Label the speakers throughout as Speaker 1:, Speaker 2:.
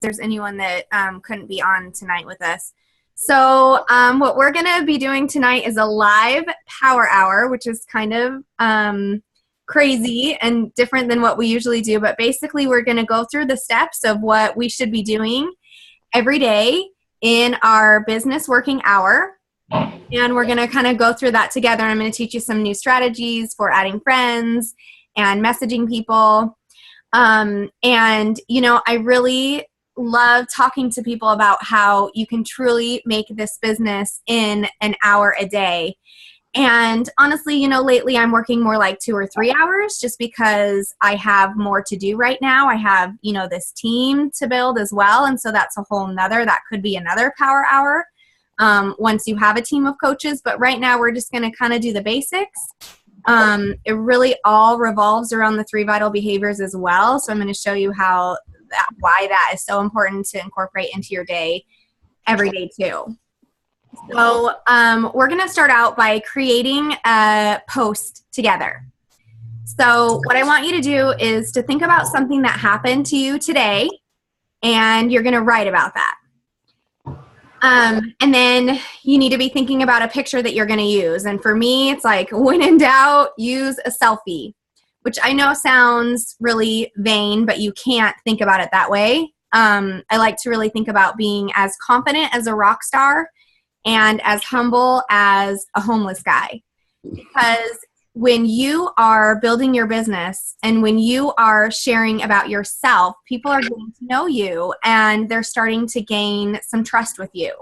Speaker 1: there's anyone that couldn't be on tonight with us. So what we're going to be doing tonight is a live power hour, which is kind of crazy and different than what we usually do. But basically, we're going to go through the steps of what we should be doing every day in our business working hour. And we're going to kind of go through that together. I'm going to teach you some new strategies for adding friends and messaging people. And, you know, I really love talking to people about how you can truly make this business in an hour a day. And honestly, you know, lately I'm working more like 2 or 3 hours just because I have more to do right now. I have, you know, this team to build as well. And so that's a whole nother, that could be another power hour once you have a team of coaches. But right now we're just going to kind of do the basics. It really all revolves around the 3 vital behaviors as well. So I'm going to show you why that is so important to incorporate into your day every day too. So we're going to start out by creating a post together. So what I want you to do is to think about something that happened to you today, and you're going to write about that. And then you need to be thinking about a picture that you're going to use. And for me, it's like, when in doubt, use a selfie, which I know sounds really vain, but you can't think about it that way. I like to really think about being as confident as a rock star and as humble as a homeless guy. Because when you are building your business and when you are sharing about yourself, people are getting to know you and they're starting to gain some trust with you.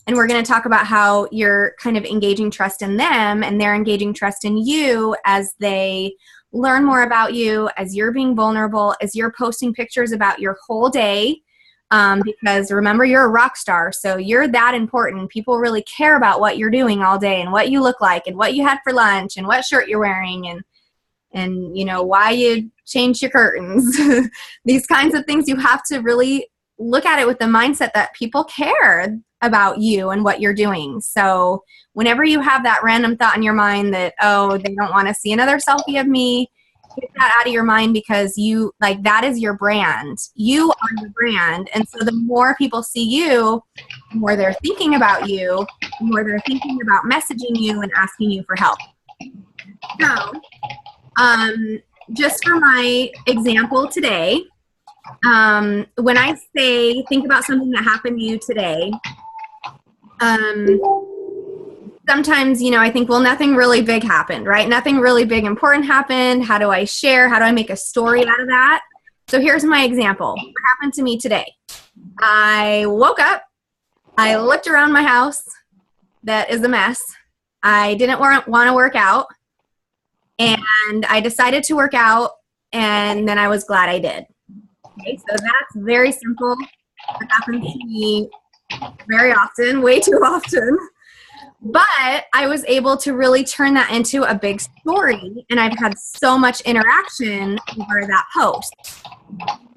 Speaker 1: And we're going to talk about how you're kind of engaging trust in them and they're engaging trust in you as they learn more about you, as you're being vulnerable, as you're posting pictures about your whole day. Because remember, you're a rock star, so you're that important. People really care about what you're doing all day and what you look like and what you had for lunch and what shirt you're wearing and you know, why you changed your curtains. These kinds of things, you have to really look at it with the mindset that people care about you and what you're doing. So whenever you have that random thought in your mind that, oh, they don't want to see another selfie of me, get that out of your mind, because you, like, that is your brand. You are your brand. And so the more people see you, the more they're thinking about you, the more they're thinking about messaging you and asking you for help. So just for my example today, when I say think about something that happened to you today, sometimes, you know, I think, well, nothing really big happened, right? Nothing really big important happened. How do I share? How do I make a story out of that? So here's my example. What happened to me today? I woke up. I looked around my house. That is a mess. I didn't want to work out. And I decided to work out. And then I was glad I did. Okay, so that's very simple. It happens to me very often, way too often. But I was able to really turn that into a big story, and I've had so much interaction over that post.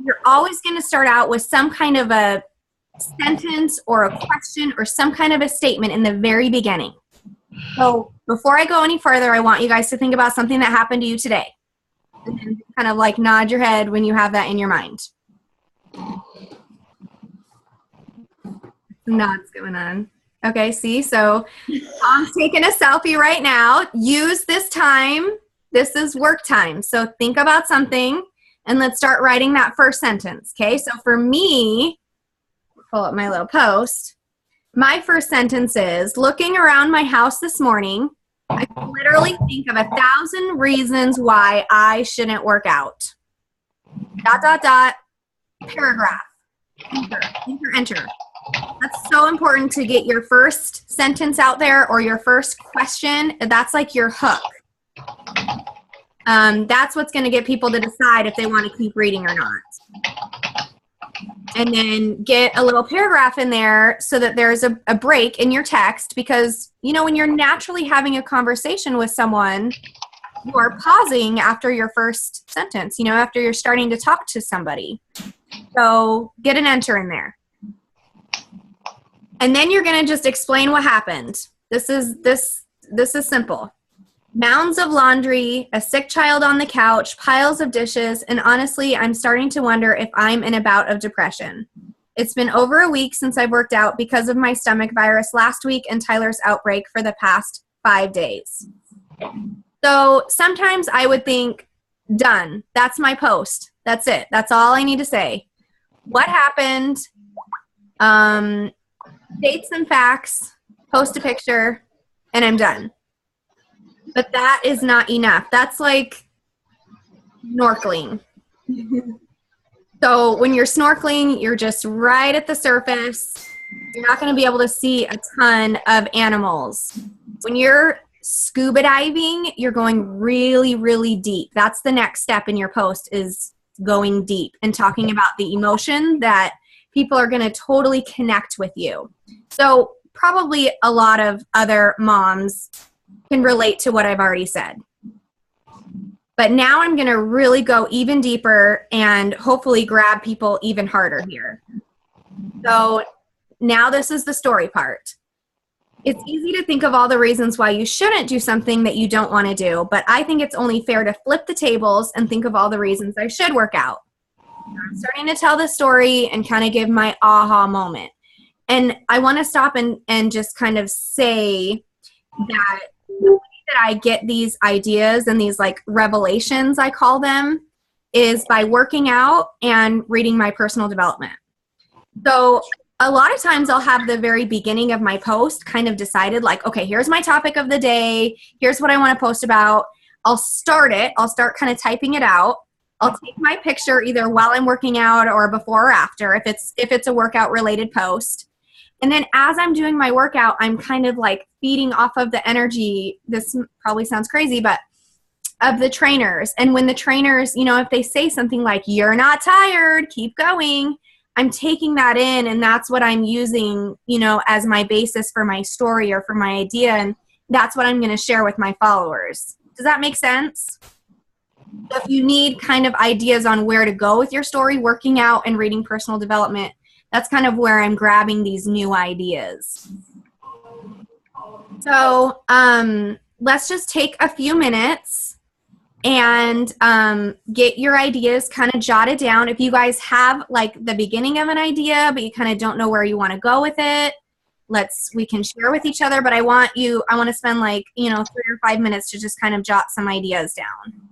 Speaker 1: You're always going to start out with some kind of a sentence or a question or some kind of a statement in the very beginning. So before I go any further, I want you guys to think about something that happened to you today. And then kind of like nod your head when you have that in your mind. Some nods going on. Okay, see, so I'm taking a selfie right now. Use this time. This is work time. So think about something and let's start writing that first sentence. Okay, so for me, pull up my little post. My first sentence is, looking around my house this morning, I can literally think of 1,000 reasons why I shouldn't work out. ... Paragraph. Enter. That's so important to get your first sentence out there or your first question. That's like your hook. That's what's going to get people to decide if they want to keep reading or not. And then get a little paragraph in there so that there's a break in your text, because, you know, when you're naturally having a conversation with someone, you are pausing after your first sentence, you know, after you're starting to talk to somebody. So get an enter in there. And then you're going to just explain what happened. This is simple. Mounds of laundry, a sick child on the couch, piles of dishes, and honestly, I'm starting to wonder if I'm in a bout of depression. It's been over a week since I've worked out because of my stomach virus last week and Tyler's outbreak for the past 5 days. So sometimes I would think, done. That's my post. That's it. That's all I need to say. What happened? Dates and facts, post a picture, and I'm done. But that is not enough. That's like snorkeling. So when you're snorkeling, you're just right at the surface. You're not going to be able to see a ton of animals. When you're scuba diving, you're going really, really deep. That's the next step in your post, is going deep and talking about the emotion that people are going to totally connect with you. So probably a lot of other moms can relate to what I've already said. But now I'm going to really go even deeper and hopefully grab people even harder here. So now this is the story part. It's easy to think of all the reasons why you shouldn't do something that you don't want to do, but I think it's only fair to flip the tables and think of all the reasons I should work out. I'm starting to tell this story and kind of give my aha moment. And I want to stop and just kind of say that the way that I get these ideas and these like revelations, I call them, is by working out and reading my personal development. So a lot of times I'll have the very beginning of my post kind of decided, like, okay, here's my topic of the day. Here's what I want to post about. I'll start it. I'll start kind of typing it out. I'll take my picture either while I'm working out or before or after if it's a workout related post. And then as I'm doing my workout, I'm kind of like feeding off of the energy. This probably sounds crazy, but of the trainers. And when the trainers, you know, if they say something like, you're not tired, keep going, I'm taking that in, and that's what I'm using, you know, as my basis for my story or for my idea. And that's what I'm going to share with my followers. Does that make sense? So if you need kind of ideas on where to go with your story, working out and reading personal development, that's kind of where I'm grabbing these new ideas. So let's just take a few minutes and get your ideas kind of jotted down. If you guys have like the beginning of an idea, but you kind of don't know where you want to go with it, we can share with each other. But I want to spend like, 3 or 5 minutes to just kind of jot some ideas down.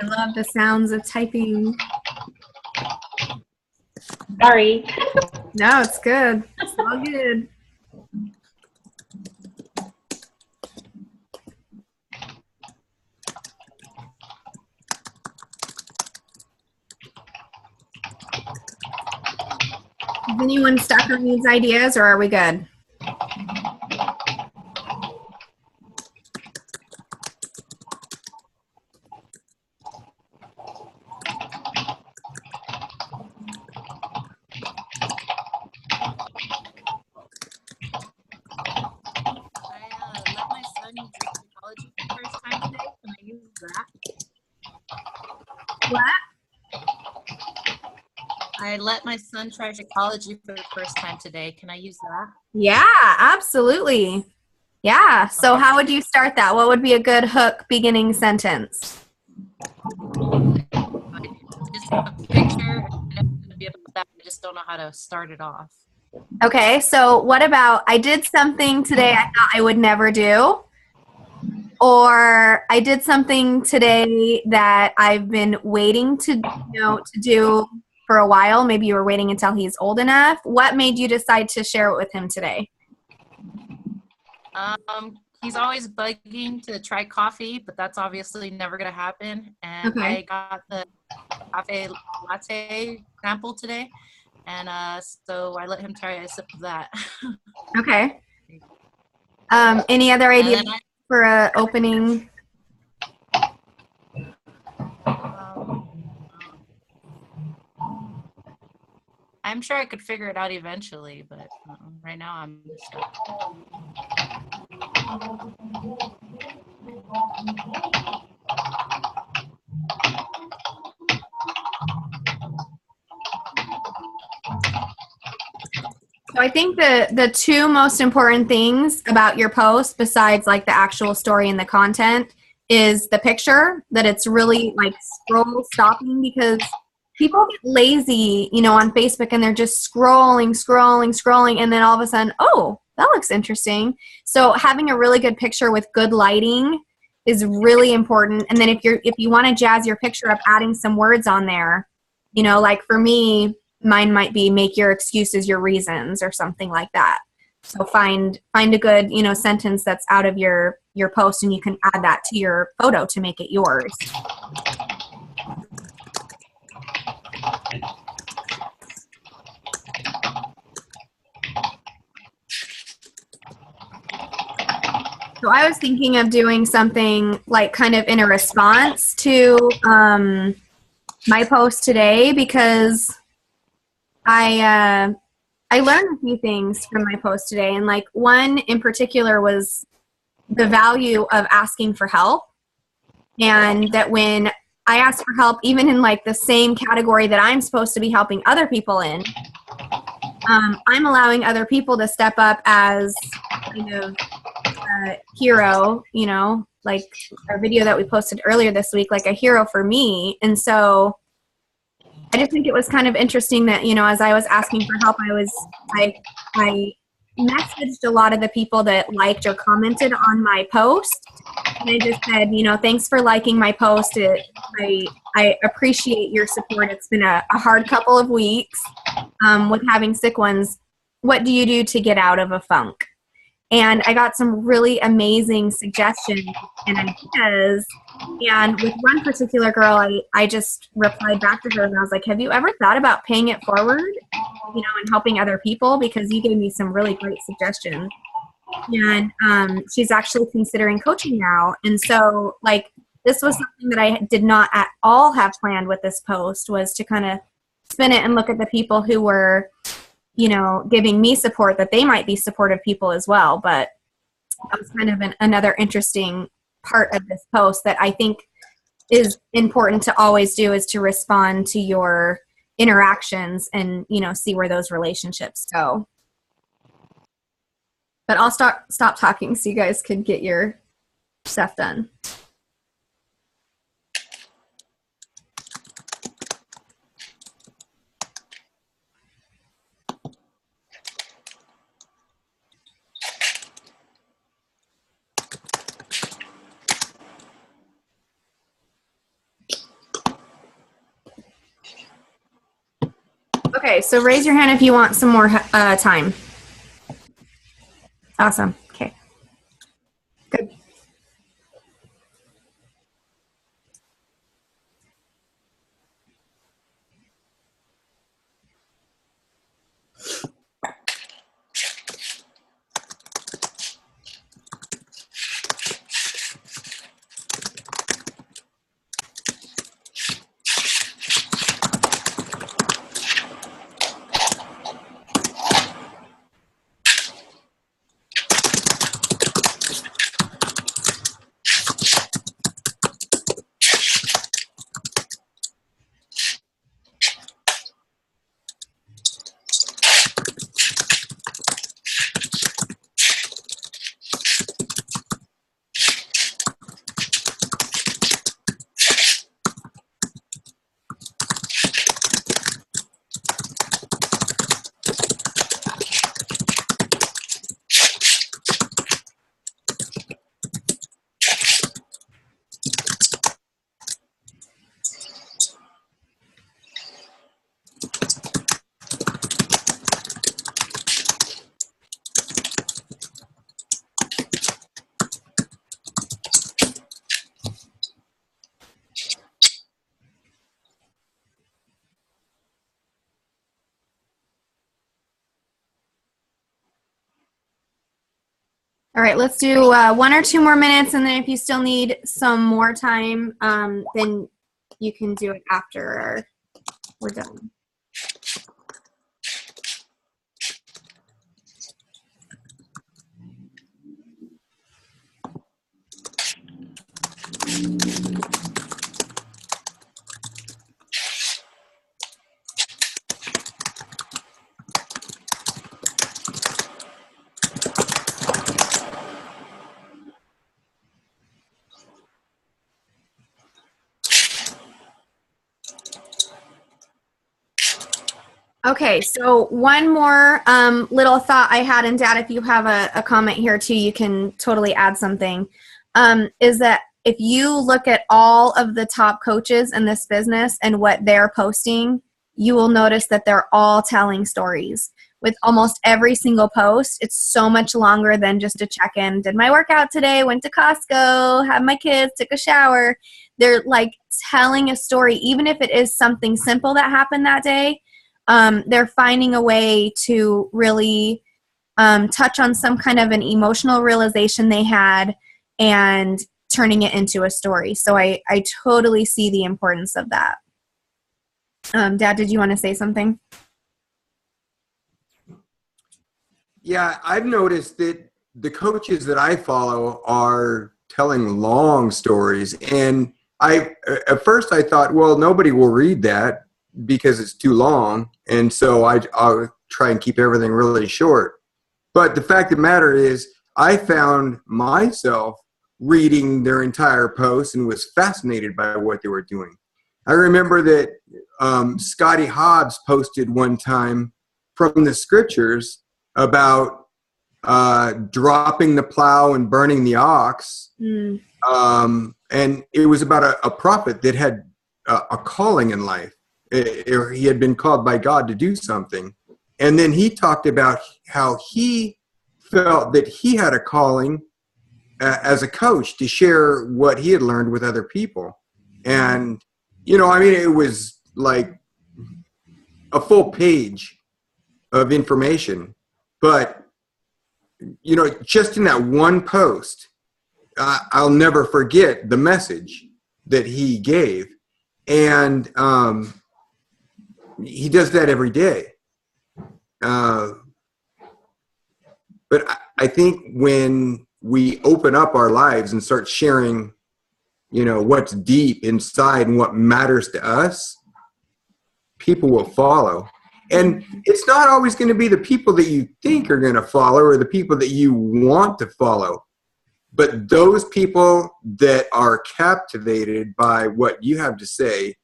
Speaker 1: I love the sounds of typing.
Speaker 2: Sorry.
Speaker 1: No, it's good. It's all good. Is anyone stuck on these ideas, or are we good?
Speaker 3: I let my son try psychology for the first time today. Can I use that?
Speaker 1: Yeah, absolutely. Yeah. So how would you start that? What would be a good hook beginning sentence?
Speaker 3: Just a picture. I just don't know how to start it off.
Speaker 1: Okay. So what about, I did something today I thought I would never do, or I did something today that I've been waiting to do for a while. Maybe you were waiting until he's old enough. What made you decide to share it with him today?
Speaker 3: He's always begging to try coffee, but that's obviously never going to happen. And I got the cafe latte sample today, and so I let him try a sip of that.
Speaker 1: Okay. Any other ideas for an opening?
Speaker 3: I'm sure I could figure it out eventually, but right now I'm stuck.
Speaker 1: So I think the two most important things about your post, besides like the actual story and the content, is the picture, that it's really like scroll stopping, because people get lazy, you know, on Facebook, and they're just scrolling, and then all of a sudden, oh, that looks interesting. So having a really good picture with good lighting is really important. And then if you want to jazz your picture up, adding some words on there, you know, like for me, mine might be make your excuses your reasons or something like that. So find a good, you know, sentence that's out of your post, and you can add that to your photo to make it yours. So I was thinking of doing something like kind of in a response to my post today, because I learned a few things from my post today, and like one in particular was the value of asking for help, and that when I ask for help, even in like the same category that I'm supposed to be helping other people in, I'm allowing other people to step up as kind of a hero, you know, like our video that we posted earlier this week, like a hero for me. And so I just think it was kind of interesting that, you know, as I was asking for help, I messaged a lot of the people that liked or commented on my post. And I just said, you know, thanks for liking my post. I appreciate your support. It's been a hard couple of weeks with having sick ones. What do you do to get out of a funk? And I got some really amazing suggestions and ideas. And with one particular girl, I just replied back to her, and I was like, have you ever thought about paying it forward, you know, and helping other people? Because you gave me some really great suggestions. And she's actually considering coaching now. And so, like, this was something that I did not at all have planned with this post, was to kind of spin it and look at the people who were, you know, giving me support, that they might be supportive people as well. But that was kind of another interesting part of this post that I think is important to always do, is to respond to your interactions and, you know, see where those relationships go. But I'll stop talking so you guys can get your stuff done. Okay, so raise your hand if you want some more time. Awesome. Okay. Good. All right, let's do 1 or 2 more minutes, and then if you still need some more time, then you can do it after we're done. Okay, so one more little thought I had, and Dad, if you have a comment here too, you can totally add something, is that if you look at all of the top coaches in this business and what they're posting, you will notice that they're all telling stories. With almost every single post, it's so much longer than just a check-in. Did my workout today, went to Costco, had my kids, took a shower. They're like telling a story, even if it is something simple that happened that day. They're finding a way to really touch on some kind of an emotional realization they had and turning it into a story. So I totally see the importance of that. Dad, did you want to say something?
Speaker 2: Yeah, I've noticed that the coaches that I follow are telling long stories. And at first I thought, well, nobody will read that because it's too long. And so I'll try and keep everything really short. But the fact of the matter is, I found myself reading their entire post and was fascinated by what they were doing. I remember that Scotty Hobbs posted one time from the scriptures about dropping the plow and burning the ox. And it was about a prophet that had a calling in life. He had been called by God to do something. And then he talked about how he felt that he had a calling as a coach to share what he had learned with other people. And, you know, I mean, it was like a full page of information. But, you know, just in that one post, I'll never forget the message that he gave. And he does that every day. But I think when we open up our lives and start sharing, you know, what's deep inside and what matters to us, people will follow. And it's not always going to be the people that you think are going to follow or the people that you want to follow. But those people that are captivated by what you have to say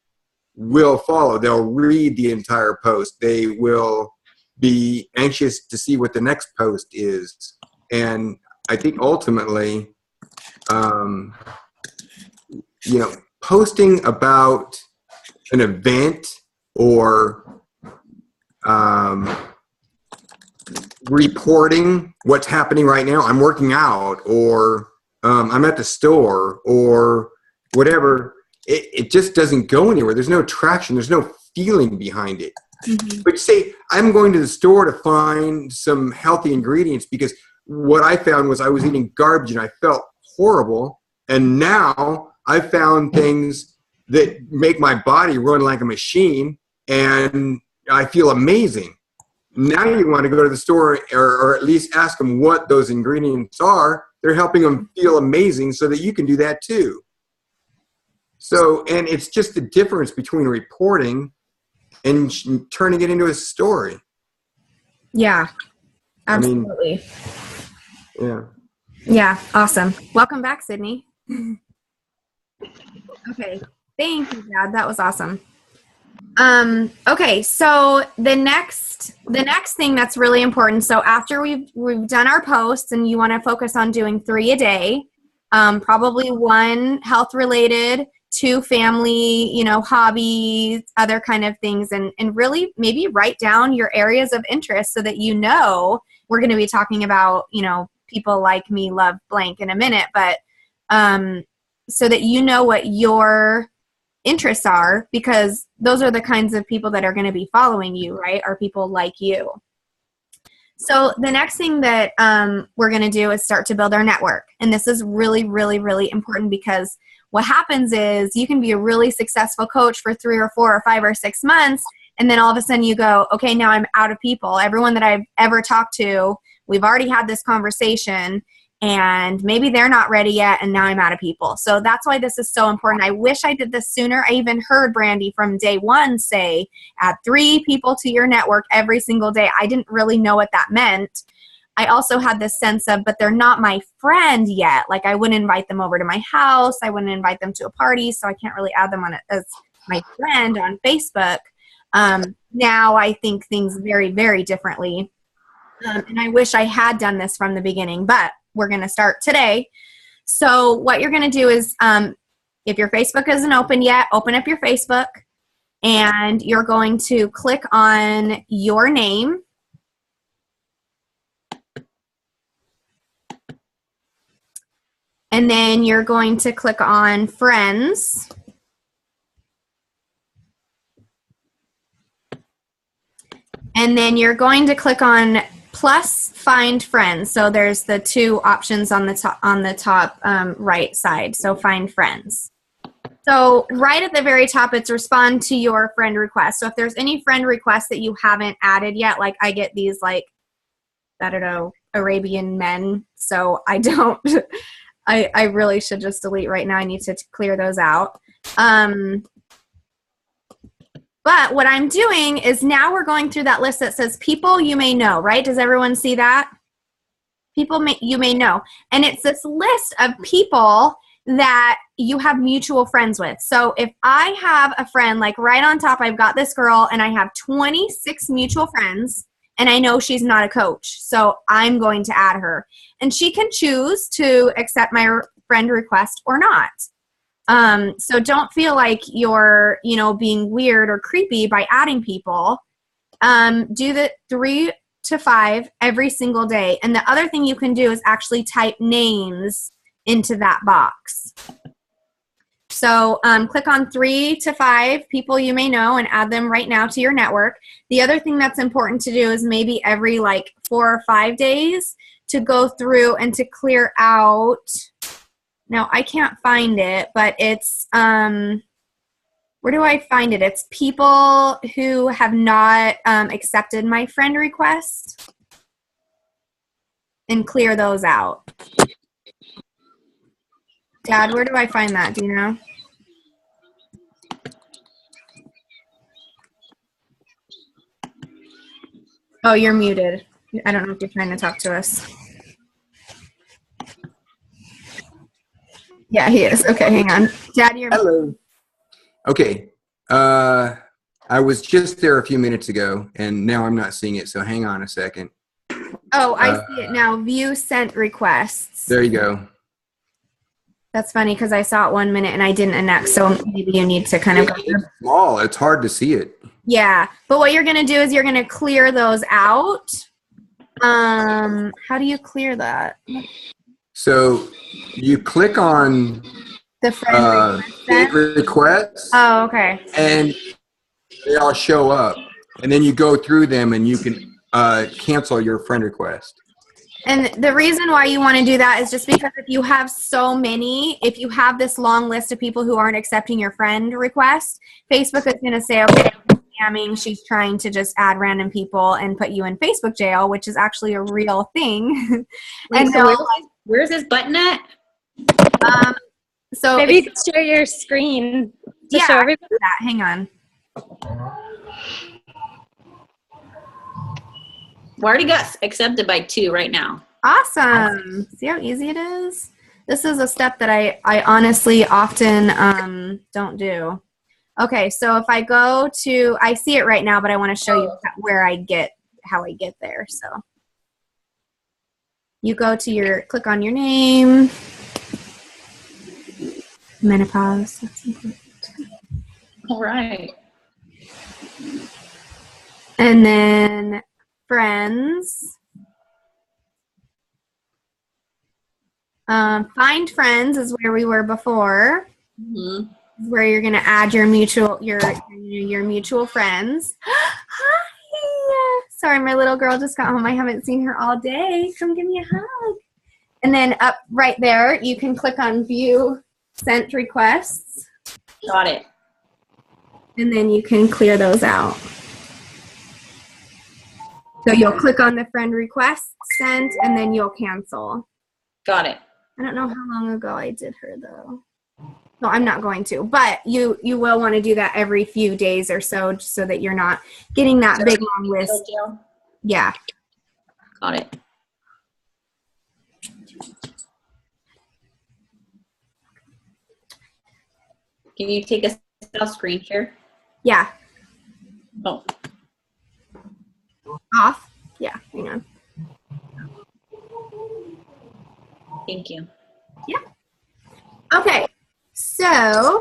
Speaker 2: will follow. They'll read the entire post. They will be anxious to see what the next post is. And I think ultimately, you know, posting about an event or reporting what's happening right now, I'm working out, or I'm at the store, or whatever, it just doesn't go anywhere. There's no traction. There's no feeling behind it. Mm-hmm. But say, I'm going to the store to find some healthy ingredients because what I found was I was eating garbage and I felt horrible. And now I found things that make my body run like a machine and I feel amazing. Now you want to go to the store or at least ask them what those ingredients are. They're helping them feel amazing so that you can do that too. So, and it's just the difference between reporting and turning it into a story.
Speaker 1: Yeah, absolutely.
Speaker 2: I mean, yeah.
Speaker 1: Yeah, awesome. Welcome back, Sydney. Okay, thank you, Dad. That was awesome. Okay, so the next thing that's really important. So after we've done our posts, and you want to focus on doing 3 a day, probably 1 health related, 2 family, you know, hobbies, other kind of things, and really maybe write down your areas of interest so that you know we're going to be talking about, you know, people like me love blank in a minute, but so that you know what your interests are, because those are the kinds of people that are going to be following you, right? Are people like you. So the next thing that we're going to do is start to build our network. And this is really, really, really important, because what happens is you can be a really successful coach for 3 or 4 or 5 or 6 months. And then all of a sudden you go, okay, now I'm out of people. Everyone that I've ever talked to, we've already had this conversation. and maybe they're not ready yet, and now I'm out of people. So that's why this is so important. I wish I did this sooner. I even heard Brandy from day one say, add 3 people to your network every single day. I didn't really know what that meant. I also had this sense of, but they're not my friend yet. Like, I wouldn't invite them over to my house. I wouldn't invite them to a party, so I can't really add them on it as my friend on Facebook. Now I think things very, very differently. And I wish I had done this from the beginning, but we're going to start today. So what you're going to do is, if your Facebook isn't open yet, open up your Facebook, and you're going to click on your name. And then you're going to click on friends. And then you're going to click on plus find friends. So there's the 2 options on the top right side. So find friends. So right at the very top, it's respond to your friend request. So if there's any friend requests that you haven't added yet, like I get these, like, I don't know, Arabian men. So I don't, I really should just delete right now. I need to clear those out. But what I'm doing is now we're going through that list that says people you may know, right? Does everyone see that? People you may know. And it's this list of people that you have mutual friends with. So if I have a friend, like right on top, I've got this girl and I have 26 mutual friends, and I know she's not a coach. So I'm going to add her. And she can choose to accept my friend request or not. So don't feel like you're, being weird or creepy by adding people. Do the 3 to 5 every single day. And the other thing you can do is actually type names into that box. So click on 3 to 5 people you may know and add them right now to your network. The other thing that's important to do is maybe every 4 or 5 days to go through and to clear out. Now, I can't find it, but it's, where do I find it? It's people who have not accepted my friend request, and clear those out. Dad, where do I find that? Do you know? Oh, you're muted. I don't know if you're trying to talk to us. Yeah, he is. Okay, hang on. Dad, you're...
Speaker 2: Hello. Okay. I was just there a few minutes ago, and now I'm not seeing it, so hang on a second.
Speaker 1: Oh, I see it now. View sent requests.
Speaker 2: There you go.
Speaker 1: That's funny because I saw it 1 minute and I didn't annex, so maybe you need to kind of go through.
Speaker 2: It's small. It's hard to see it.
Speaker 1: Yeah, but what you're going to do is you're going to clear those out. How do you clear that?
Speaker 2: So you click on
Speaker 1: the friend
Speaker 2: requests.
Speaker 1: Oh, okay.
Speaker 2: And they all show up. And then you go through them and you can cancel your friend request.
Speaker 1: And the reason why you want to do that is just because if you have so many, if you have this long list of people who aren't accepting your friend request, Facebook is going to say, okay, scamming, she's trying to just add random people and put you in Facebook jail, which is actually a real thing.
Speaker 4: Wait, and so where's this button at?
Speaker 1: So
Speaker 4: maybe you could share your screen to show everybody.
Speaker 1: That. Hang on.
Speaker 4: We already got accepted by 2 right now.
Speaker 1: Awesome. See how easy it is? This is a step that I honestly often don't do. Okay, so if I go to, I see it right now, but I want to show you how I get there. So you go to your, click on your name. Menopause. That's important.
Speaker 4: All right.
Speaker 1: And then friends. Find friends is where we were before.
Speaker 4: Mm-hmm.
Speaker 1: Where you're going to add your mutual friends. Hi. Sorry, my little girl just got home. I haven't seen her all day. Come give me a hug. And then up right there, you can click on view sent requests.
Speaker 4: Got it.
Speaker 1: And then you can clear those out. So you'll click on the friend request sent, and then you'll cancel.
Speaker 4: Got it.
Speaker 1: I don't know how long ago I did her though. No, I'm not going to, but you will want to do that every few days or so, just so that you're not getting that big long list. Yeah.
Speaker 4: Got it. Can you take a self screen share?
Speaker 1: Yeah.
Speaker 4: Oh.
Speaker 1: Off. Yeah, hang on.
Speaker 4: Thank you.
Speaker 1: Yeah. Okay. So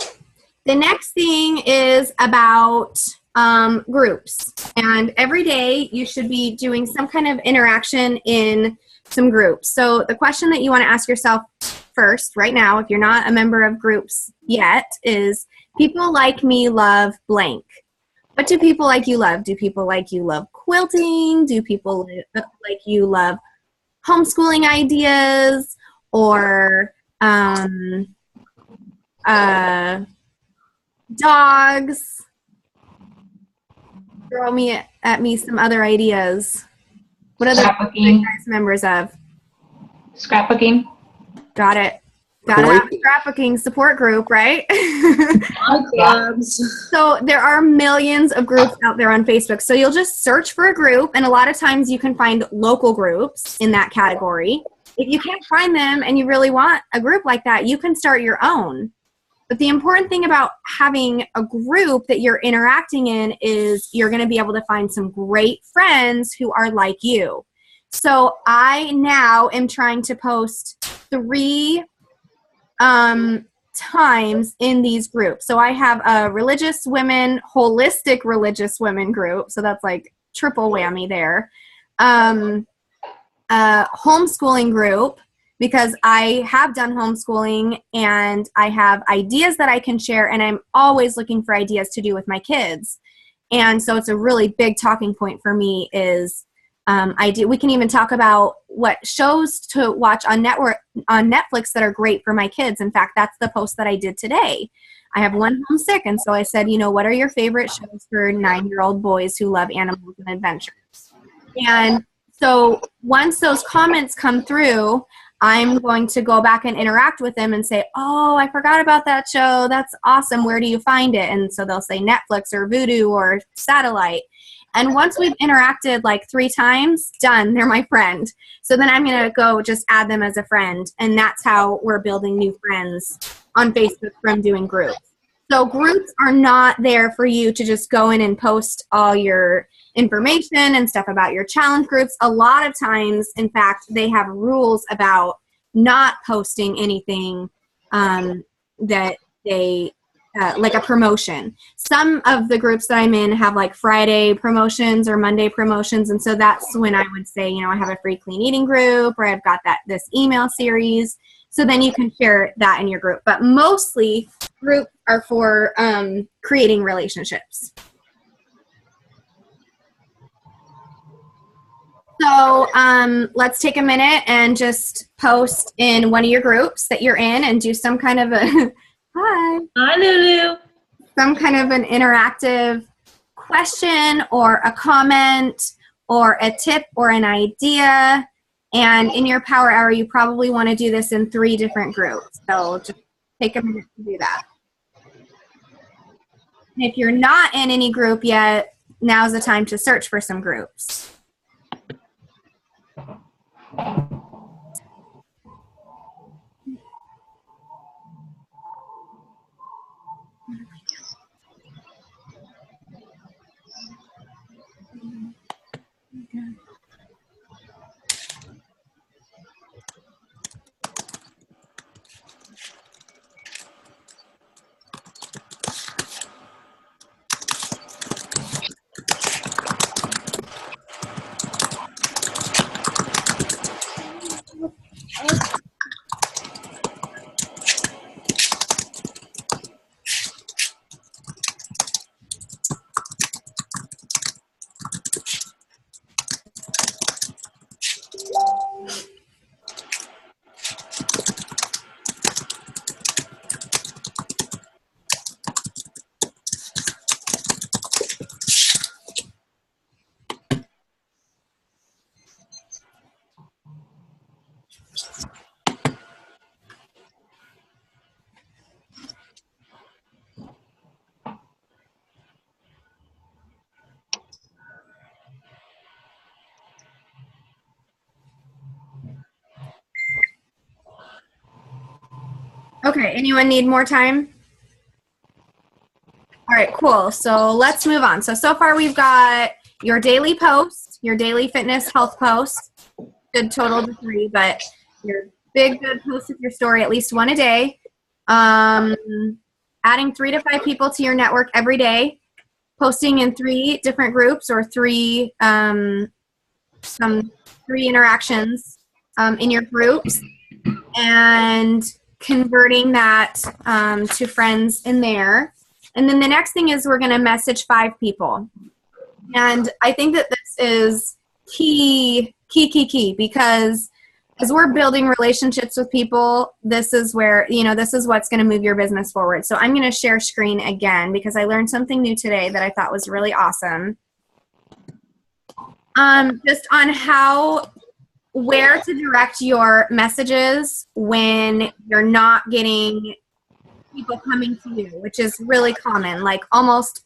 Speaker 1: the next thing is about groups. And every day you should be doing some kind of interaction in some groups. So the question that you want to ask yourself first, right now, if you're not a member of groups yet, is people like me love blank. What do people like you love? Do people like you love quilting? Do people like you love homeschooling ideas? Or dogs? Throw at me some other ideas. What other groups are you guys members of?
Speaker 5: Scrapbooking.
Speaker 1: Got it. Got to have a scrapbooking support group, right? So there are millions of groups out there on Facebook. So you'll just search for a group, and a lot of times you can find local groups in that category. If you can't find them and you really want a group like that, you can start your own. But the important thing about having a group that you're interacting in is you're going to be able to find some great friends who are like you. So I now am trying to post 3 times in these groups. So I have a religious women, holistic religious women group. So that's like triple whammy there. Homeschooling group, because I have done homeschooling and I have ideas that I can share, and I'm always looking for ideas to do with my kids. And so it's a really big talking point for me is we can even talk about what shows to watch on Netflix that are great for my kids. In fact, that's the post that I did today. I have one homesick, and so I said, what are your favorite shows for 9-year-old boys who love animals and adventures? And so once those comments come through, I'm going to go back and interact with them and say, oh, I forgot about that show. That's awesome. Where do you find it? And so they'll say Netflix or Vudu or Satellite. And once we've interacted like 3 times, done, they're my friend. So then I'm going to go just add them as a friend. And that's how we're building new friends on Facebook from doing groups. So groups are not there for you to just go in and post all your information and stuff about your challenge groups. A lot of times, in fact, they have rules about not posting anything that they, like a promotion. Some of the groups that I'm in have like Friday promotions or Monday promotions. And so that's when I would say, I have a free clean eating group, or I've got this email series. So then you can share that in your group. But mostly groups are for creating relationships. So let's take a minute and just post in one of your groups that you're in and do some kind of a, hi.
Speaker 4: Hi, Lulu.
Speaker 1: Some kind of an interactive question or a comment or a tip or an idea. And in your power hour, you probably want to do this in 3 different groups. So just take a minute to do that. And if you're not in any group yet, now's the time to search for some groups. Okay, anyone need more time? All right, cool. So let's move on. So far we've got your daily post, your daily fitness health post. Good total to 3, but your big good post with your story, at least 1 a day. Adding 3 to 5 people to your network every day. Posting in 3 different groups or 3 interactions in your groups, and converting that to friends in there. And then the next thing is we're going to message 5 people. And I think that this is key, because as we're building relationships with people, this is where, this is what's going to move your business forward. So I'm going to share screen again because I learned something new today that I thought was really awesome. Just on where to direct your messages when you're not getting people coming to you, which is really common. Like almost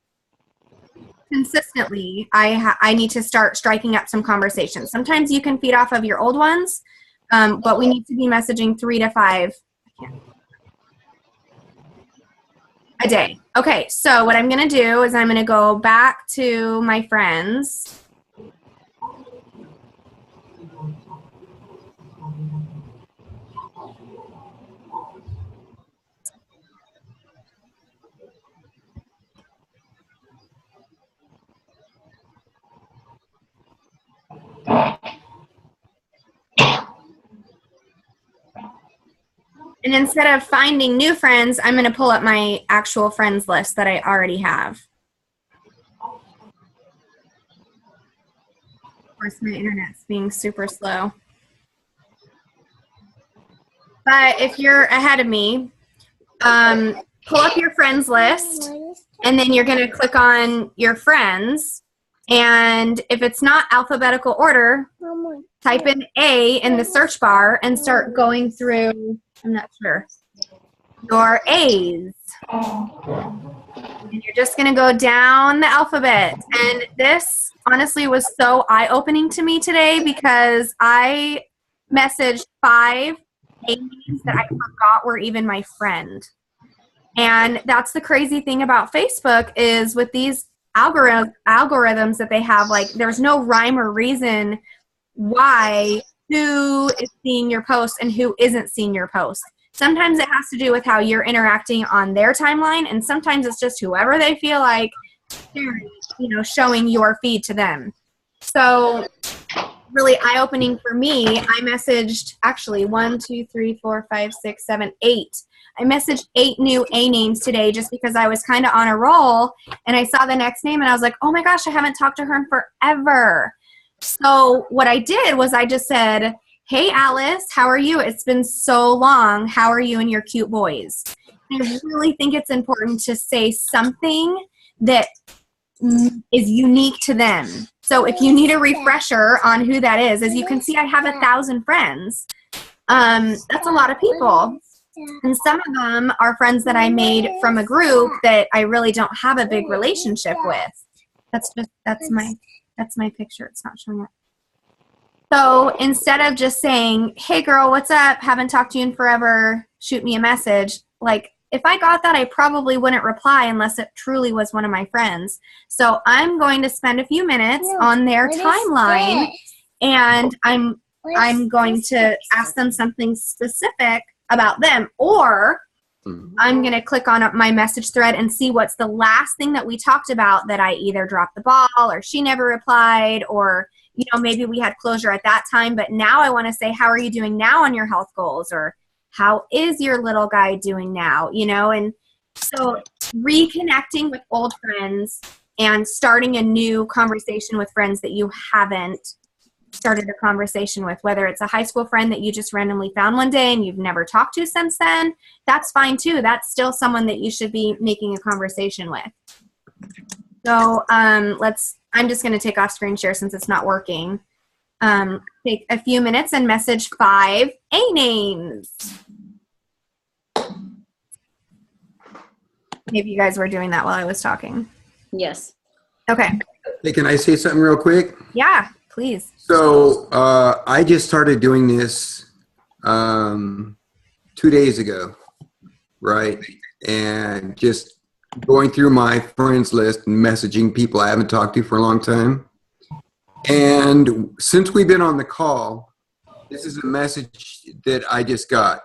Speaker 1: consistently, I need to start striking up some conversations. Sometimes you can feed off of your old ones, but we need to be messaging 3 to 5 a day. Okay, so what I'm going to do is I'm going to go back to my friends. And instead of finding new friends, I'm going to pull up my actual friends list that I already have. Of course, my internet's being super slow. But if you're ahead of me, pull up your friends list, and then you're going to click on your friends. And if it's not alphabetical order, type in A in the search bar and start going through, I'm not sure, your A's. And you're just going to go down the alphabet. And this honestly was so eye-opening to me today because I messaged 5 A names that I forgot were even my friend. And that's the crazy thing about Facebook is with these algorithms that they have, like there's no rhyme or reason why who is seeing your post and who isn't seeing your post. Sometimes it has to do with how you're interacting on their timeline, and sometimes it's just whoever they feel like showing your feed to them. So really eye-opening for me, I messaged actually 1, 2, 3, 4, 5, 6, 7, 8. I messaged 8 new A names today just because I was kind of on a roll, and I saw the next name and I was like, oh my gosh, I haven't talked to her in forever. So what I did was I just said, hey Alice, how are you? It's been so long. How are you and your cute boys? And I really think it's important to say something that is unique to them. So if you need a refresher on who that is, as you can see, I have 1,000 friends. That's a lot of people. And some of them are friends that I made from a group that I really don't have a big relationship with. That's my picture. It's not showing up. So instead of just saying, hey girl, what's up? Haven't talked to you in forever. Shoot me a message. Like if I got that, I probably wouldn't reply unless it truly was one of my friends. So I'm going to spend a few minutes on their timeline, and I'm going to ask them something specific about them, or I'm going to click on my message thread and see what's the last thing that we talked about that I either dropped the ball or she never replied, or maybe we had closure at that time, but now I want to say, how are you doing now on your health goals? Or how is your little guy doing now? And so reconnecting with old friends and starting a new conversation with friends that you haven't started a conversation with, whether it's a high school friend that you just randomly found one day and you've never talked to since then, that's fine too. That's still someone that you should be making a conversation with. So I'm just going to take off screen share since it's not working. Take a few minutes and message 5 A names. Maybe you guys were doing that while I was talking.
Speaker 4: Yes.
Speaker 1: Okay.
Speaker 2: Hey, can I say something real quick?
Speaker 1: Yeah, please.
Speaker 2: So I just started doing this 2 days ago. right? And just going through my friends list and messaging people I haven't talked to for a long time. And since we've been on the call, this is a message that I just got.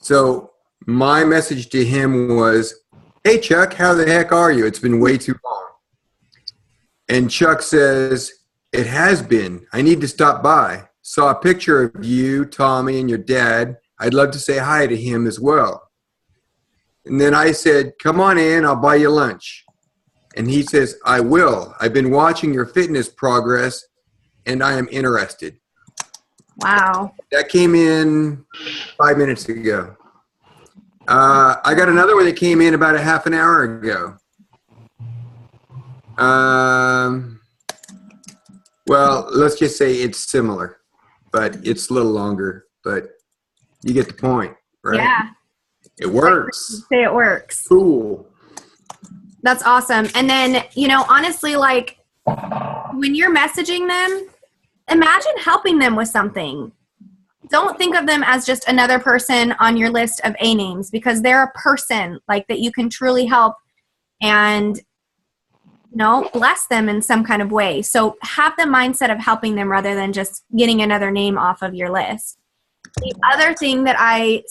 Speaker 2: So my message to him was, "Hey, Chuck, how the heck are you? It's been way too long." And Chuck says, "It has been. I need to stop by. Saw a picture of you, Tommy, and your dad. I'd love to say hi to him as well." And then I said, "Come on in, I'll buy you lunch." And he says, "I will. I've been watching your fitness progress, and I am interested."
Speaker 1: Wow.
Speaker 2: That came in 5 minutes ago. I got another one that came in about a half an hour ago. Well, let's just say it's similar, but it's a little longer. But you get the point, right?
Speaker 1: Yeah.
Speaker 2: It works.
Speaker 1: Say it works.
Speaker 2: Cool.
Speaker 1: That's awesome. And then, honestly, like when you're messaging them, imagine helping them with something. Don't think of them as just another person on your list of A names, because they're a person like that you can truly help and, bless them in some kind of way. So have the mindset of helping them rather than just getting another name off of your list. The other thing that I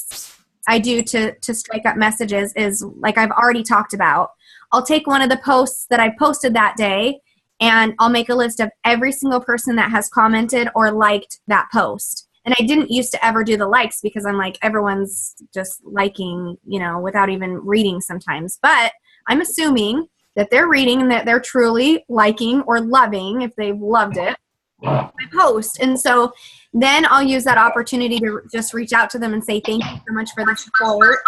Speaker 1: do to strike up messages is, like I've already talked about, I'll take one of the posts that I posted that day and I'll make a list of every single person that has commented or liked that post. And I didn't used to ever do the likes because I'm like, everyone's just liking, without even reading sometimes. But I'm assuming that they're reading and that they're truly liking or loving, if they've loved it, my post. And so then I'll use that opportunity to just reach out to them and say, "Thank you so much for the support.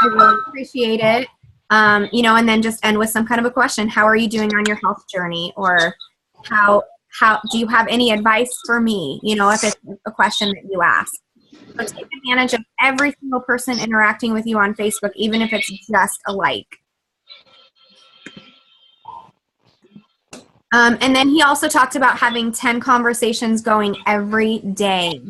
Speaker 1: I really appreciate it." And then just end with some kind of a question. "How are you doing on your health journey?" Or how do you have any advice for me? If it's a question that you ask. So take advantage of every single person interacting with you on Facebook, even if it's just a like. And then he also talked about having 10 conversations going every day.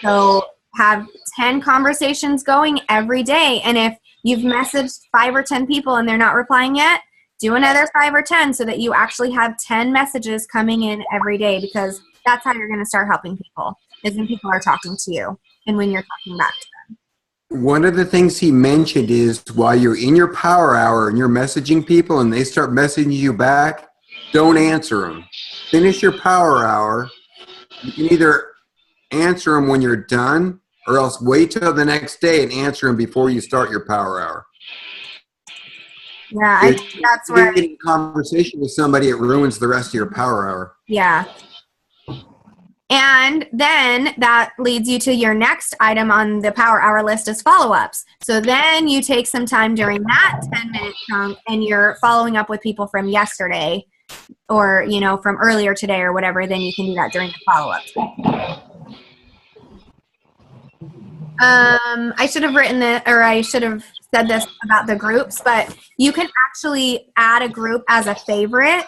Speaker 1: So have 10 conversations going every day. And if you've messaged 5 or 10 people and they're not replying yet, do another 5 or 10 so that you actually have 10 messages coming in every day, because that's how you're going to start helping people, is when people are talking to you and when you're talking back to them.
Speaker 2: One of the things he mentioned is while you're in your power hour and you're messaging people and they start messaging you back, don't answer them. Finish your power hour. You can either answer them when you're done or else wait till the next day and answer them before you start your power hour.
Speaker 1: Yeah, that's where
Speaker 2: getting a conversation with somebody, it ruins the rest of your power hour.
Speaker 1: Yeah. And then that leads you to your next item on the power hour list is follow-ups. So then you take some time during that 10-minute chunk and you're following up with people from yesterday or, from earlier today or whatever. Then you can do that during the follow-up. I should have said this about the groups, but you can actually add a group as a favorite.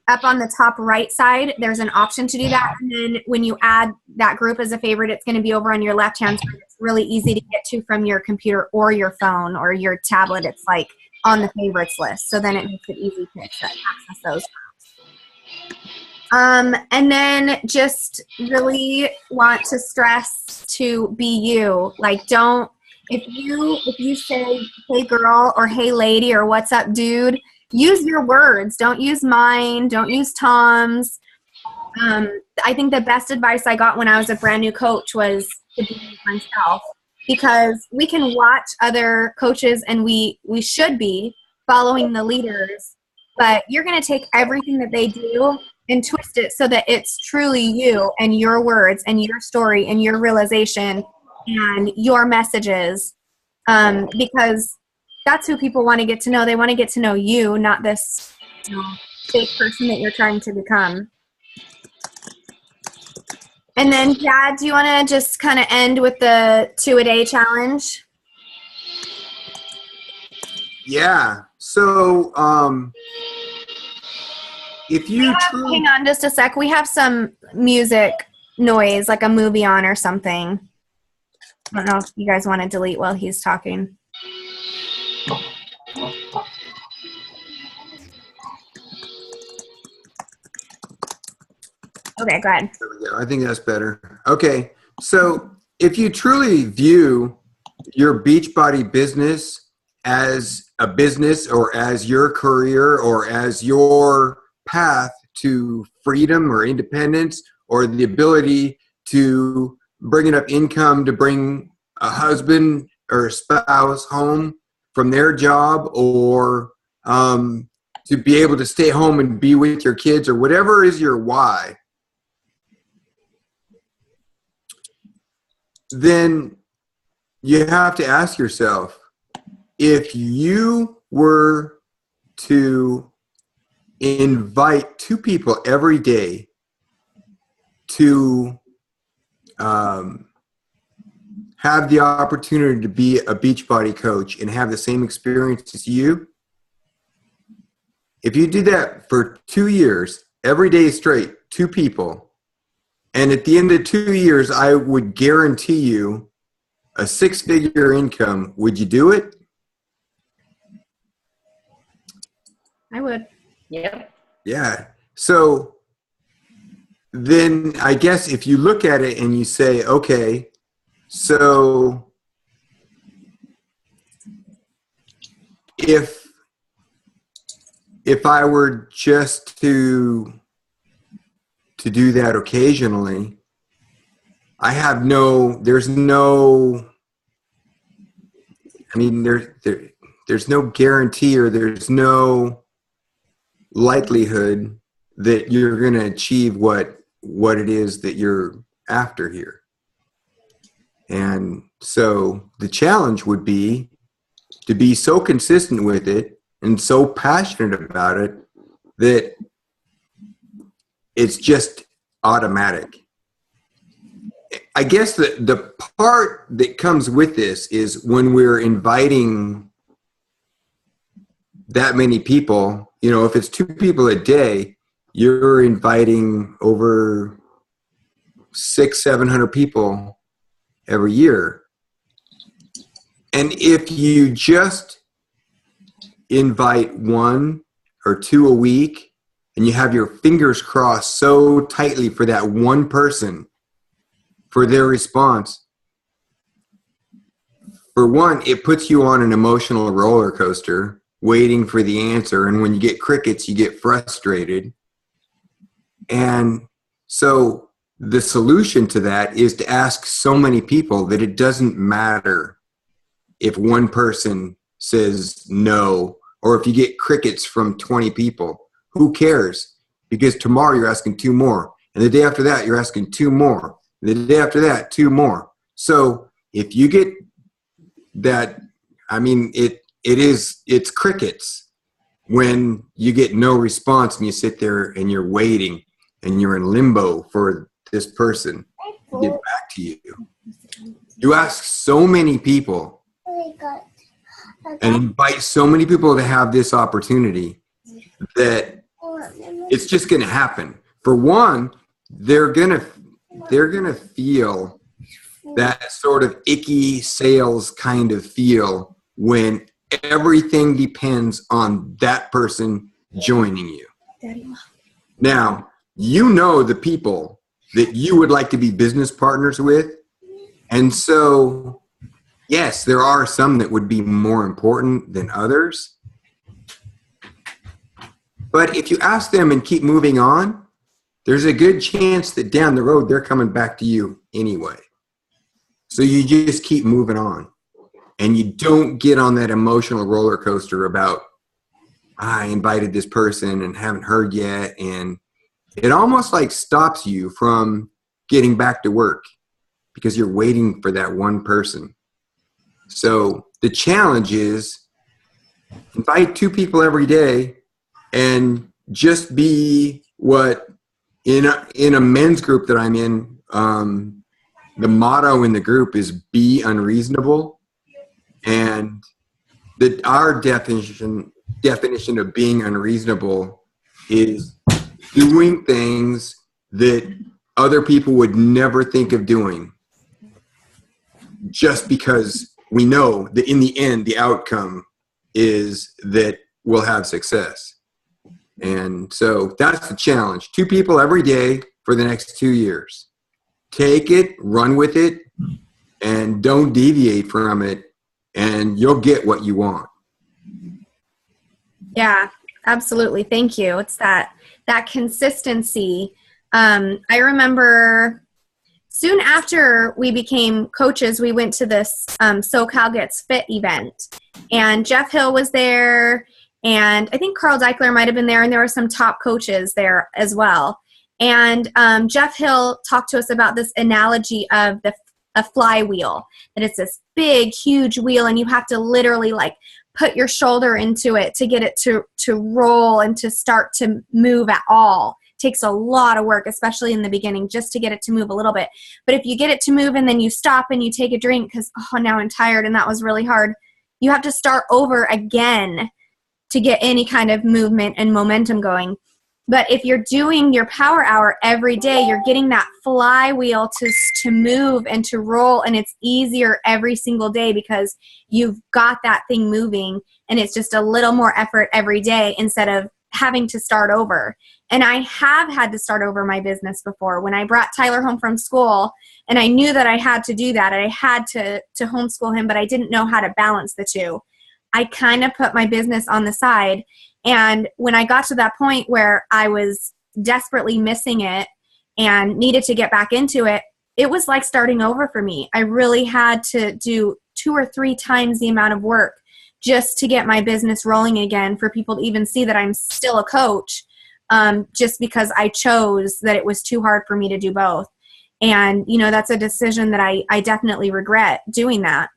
Speaker 1: Up on the top right side, there's an option to do that. And then when you add that group as a favorite, it's going to be over on your left-hand side. It's really easy to get to from your computer or your phone or your tablet. It's like on the favorites list. So then it makes it easy to access those groups. And then just really want to stress to be you. Like, if you say, "Hey girl," or "Hey lady," or "What's up dude," use your words. Don't use mine. Don't use Tom's. I think the best advice I got when I was a brand new coach was to be myself, because we can watch other coaches and we should be following the leaders, but you're going to take everything that they do and twist it so that it's truly you and your words and your story and your realization and your messages, because that's who people want to get to know. They want to get to know you, not this fake person that you're trying to become. And then, Dad, do you want to just kind of end with the 2-a-day challenge?
Speaker 2: Yeah. So, if you
Speaker 1: hang on just a sec. We have some music noise, like a movie on or something. I don't know if you guys want to delete while he's talking. Okay, go ahead.
Speaker 2: There we go. I think that's better. Okay. So if you truly view your Beachbody business as a business or as your career or as your path to freedom or independence or the ability to bring enough income to bring a husband or a spouse home from their job, or to be able to stay home and be with your kids, or whatever is your why, then you have to ask yourself, if you were to invite 2 people every day to have the opportunity to be a Beachbody coach and have the same experience as you, if you did that for 2 years, every day straight, 2 people, and at the end of 2 years, I would guarantee you a 6-figure income, would you do it?
Speaker 1: I would.
Speaker 4: Yep.
Speaker 2: Yeah. So then I guess if you look at it and you say, okay, so if I were just to do that occasionally, there's no guarantee, or there's no likelihood that you're going to achieve what it is that you're after here. And so the challenge would be to be so consistent with it and so passionate about it that it's just automatic. I guess the part that comes with this is when we're inviting that many people, if it's 2 people a day, you're inviting over 600-700 people every year. And if you just invite 1 or 2 a week, and you have your fingers crossed so tightly for that one person, for their response, for one, it puts you on an emotional roller coaster waiting for the answer. And when you get crickets, you get frustrated. And so the solution to that is to ask so many people that it doesn't matter if one person says no, or if you get crickets from 20 people. Who cares? Because tomorrow you're asking 2 more. And the day after that, you're asking 2 more. And the day after that, 2 more. So if you get that, it's crickets when you get no response and you sit there and you're waiting and you're in limbo for this person to get back to you. You ask so many people and invite so many people to have this opportunity that it's just going to happen. For one, they're going to feel that sort of icky sales kind of feel when everything depends on that person joining you. Now, the people that you would like to be business partners with. And so, yes, there are some that would be more important than others. But if you ask them and keep moving on, there's a good chance that down the road they're coming back to you anyway. So you just keep moving on. And you don't get on that emotional roller coaster about, I invited this person and haven't heard yet. And it almost like stops you from getting back to work because you're waiting for that one person. So the challenge is invite 2 people every day and just be what in a men's group that I'm in, the motto in the group is be unreasonable. And our definition of being unreasonable is doing things that other people would never think of doing just because we know that in the end, the outcome is that we'll have success. And so that's the challenge. 2 people every day for the next 2 years. Take it, run with it, and don't deviate from it, and you'll get what you want.
Speaker 1: Yeah, absolutely. Thank you. It's that consistency. I remember soon after we became coaches, we went to this SoCal Gets Fit event, and Jeff Hill was there, and I think Carl Deichler might have been there, and there were some top coaches there as well. And Jeff Hill talked to us about this analogy of a flywheel, that it's this big, huge wheel, and you have to literally like put your shoulder into it to get it to roll and to start to move at all. It takes a lot of work, especially in the beginning, just to get it to move a little bit. But if you get it to move and then you stop and you take a drink because, oh, now I'm tired and that was really hard, you have to start over again to get any kind of movement and momentum going. But if you're doing your power hour every day, you're getting that flywheel to move and to roll, and it's easier every single day because you've got that thing moving, and it's just a little more effort every day instead of having to start over. And I have had to start over my business before. When I brought Tyler home from school, and I knew that I had to do that, I had to homeschool him, but I didn't know how to balance the two. I kind of put my business on the side. And when I got to that point where I was desperately missing it and needed to get back into it, it was like starting over for me. I really had to do 2 or 3 times the amount of work just to get my business rolling again, for people to even see that I'm still a coach, just because I chose that it was too hard for me to do both. And, you know, that's a decision that I definitely regret doing that.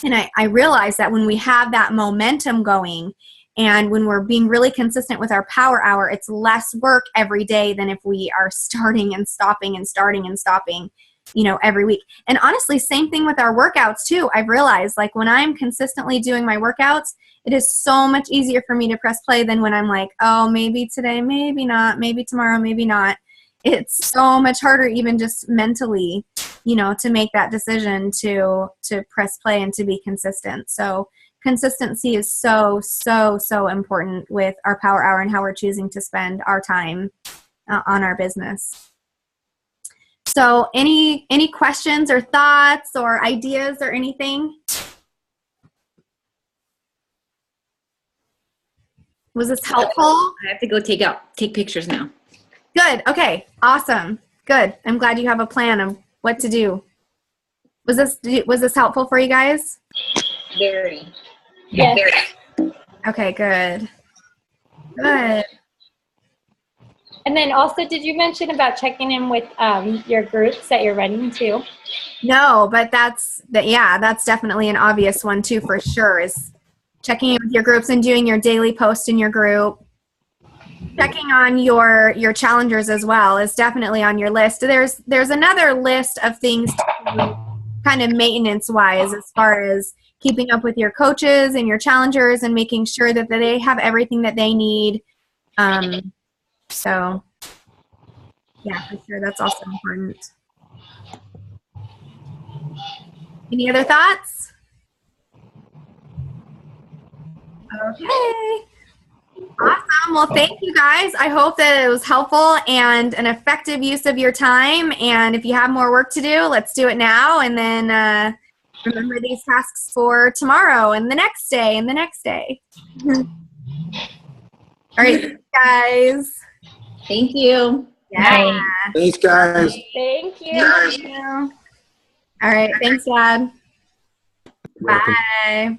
Speaker 1: And I realized that when we have that momentum going, and when we're being really consistent with our power hour, it's less work every day than if we are starting and stopping and starting and stopping, you know, every week. And honestly, same thing with our workouts too. I've realized, like, when I'm consistently doing my workouts, it is so much easier for me to press play than when I'm like, oh, maybe today, maybe not, maybe tomorrow, maybe not. It's so much harder, even just mentally, you know, to make that decision to press play and to be consistent. So consistency is so, so, so important with our power hour and how we're choosing to spend our time on our business. So any questions or thoughts or ideas or anything? Was this helpful?
Speaker 4: I have to go take pictures now.
Speaker 1: Good. Okay. Awesome. Good. I'm glad you have a plan of what to do. Was this helpful for you guys?
Speaker 4: Very.
Speaker 5: Yes.
Speaker 4: Very.
Speaker 1: Okay, good. Good.
Speaker 5: And then also, did you mention about checking in with your groups that you're running too?
Speaker 1: No, but that's definitely an obvious one too, for sure, is checking in with your groups and doing your daily post in your group. Checking on your challengers as well is definitely on your list. There's another list of things to do, kind of maintenance wise, as far as keeping up with your coaches and your challengers and making sure that they have everything that they need. So yeah, for sure, that's also important. Any other thoughts? Okay. Awesome. Well, thank you guys. I hope that it was helpful and an effective use of your time. And if you have more work to do, let's do it now. And then remember these tasks for tomorrow and the next day and the next day. All right, guys.
Speaker 4: Thank you.
Speaker 1: Yeah.
Speaker 2: Thanks, guys.
Speaker 5: Thank you.
Speaker 1: Thank you. All right. Thanks, Dad.
Speaker 2: Welcome.
Speaker 1: Bye.